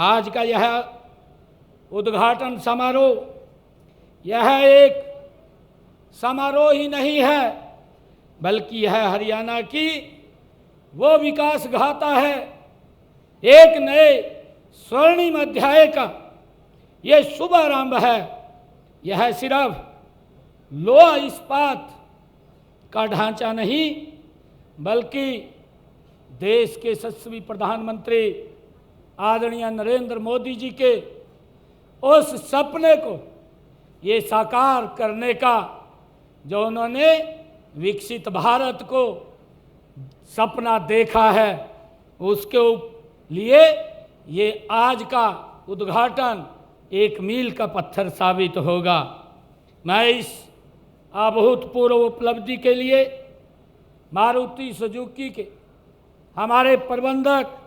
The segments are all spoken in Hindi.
आज का यह उद्घाटन समारोह यह एक समारोह ही नहीं है, बल्कि यह हरियाणा की वो विकास गाथा है, एक नए स्वर्णिम अध्याय का ये शुभ आरंभ है। यह सिर्फ लोहा इस्पात का ढांचा नहीं, बल्कि देश के यशस्वी प्रधानमंत्री आदरणीय नरेंद्र मोदी जी के उस सपने को ये साकार करने का, जो उन्होंने विकसित भारत को सपना देखा है, उसके लिए ये आज का उद्घाटन एक मील का पत्थर साबित होगा। मैं इस अभूतपूर्व उपलब्धि के लिए मारुति सुजुकी के हमारे प्रबंधक,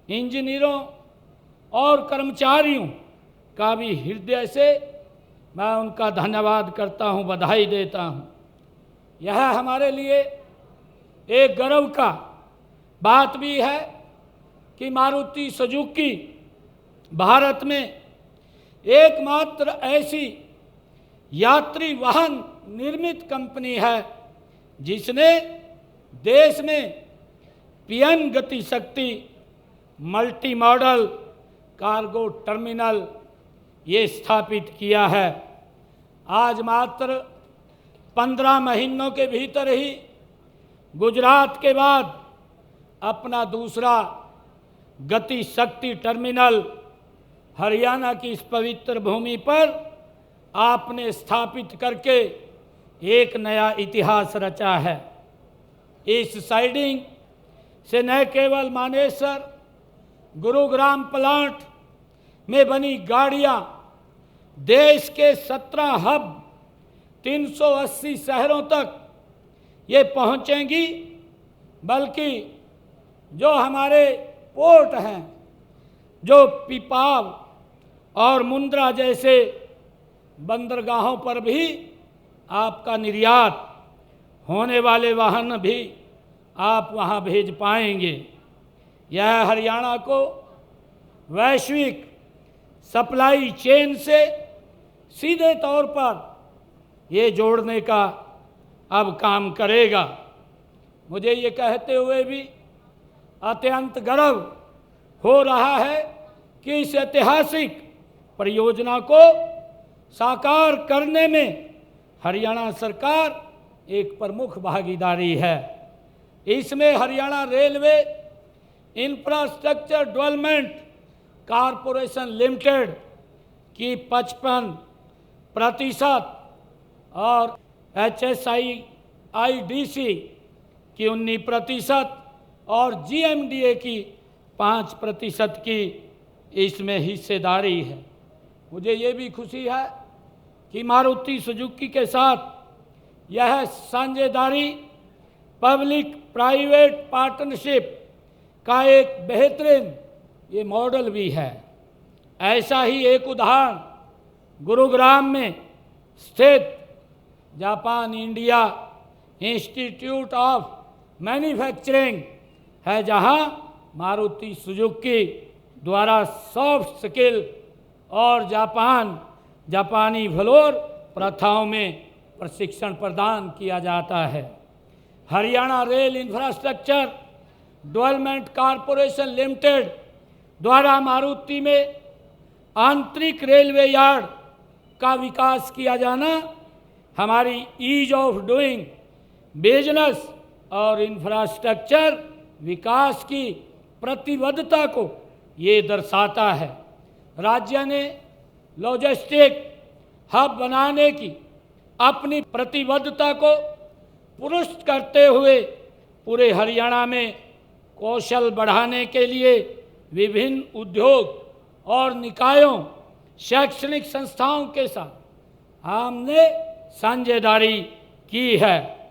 इंजीनियरों और कर्मचारियों का भी हृदय से मैं उनका धन्यवाद करता हूं, बधाई देता हूं। यह हमारे लिए एक गर्व का बात भी है कि मारुति सुजुकी भारत में एकमात्र ऐसी यात्री वाहन निर्मित कंपनी है जिसने देश में पीएम गति शक्ति मल्टी मॉडल कार्गो टर्मिनल ये स्थापित किया है। आज मात्र 15 महीनों के भीतर ही गुजरात के बाद अपना दूसरा गति शक्ति टर्मिनल हरियाणा की इस पवित्र भूमि पर आपने स्थापित करके एक नया इतिहास रचा है। इस साइडिंग से न केवल मानेसर गुरुग्राम प्लांट में बनी गाड़ियां देश के 17 हब 380 शहरों तक ये पहुंचेंगी, बल्कि जो हमारे पोर्ट हैं, जो पिपाव और मुंद्रा जैसे बंदरगाहों पर भी आपका निर्यात होने वाले वाहन भी आप वहां भेज पाएंगे। यह हरियाणा को वैश्विक सप्लाई चेन से सीधे तौर पर ये जोड़ने का अब काम करेगा। मुझे ये कहते हुए भी अत्यंत गर्व हो रहा है कि इस ऐतिहासिक परियोजना को साकार करने में हरियाणा सरकार एक प्रमुख भागीदारी है। इसमें Haryana railway infrastructure development corporation limited की 55% और HSIIDC की 19% और GMDA की 5% की इसमें हिस्सेदारी है। मुझे ये भी खुशी है कि मारुति सुजुकी के साथ यह साझेदारी पब्लिक प्राइवेट पार्टनरशिप का एक बेहतरीन ये मॉडल भी है। ऐसा ही एक उदाहरण गुरुग्राम में स्थित Japan India institute of manufacturing है, जहां मारुति सुजुकी द्वारा सॉफ्ट स्किल और जापानी फ्लोर प्रथाओं में प्रशिक्षण प्रदान किया जाता है। Haryana rail infrastructure development corporation limited द्वारा मारुति में आंतरिक रेलवे यार्ड का विकास किया जाना हमारी ईज ऑफ डूइंग बिजनेस और इंफ्रास्ट्रक्चर विकास की प्रतिबद्धता को ये दर्शाता है। राज्य ने लॉजिस्टिक हब बनाने की अपनी प्रतिबद्धता को पुरस्कृत करते हुए पूरे हरियाणा में कौशल बढ़ाने के लिए विभिन्न उद्योग और निकायों, शैक्षणिक संस्थाओं के साथ हमने साझेदारी की है।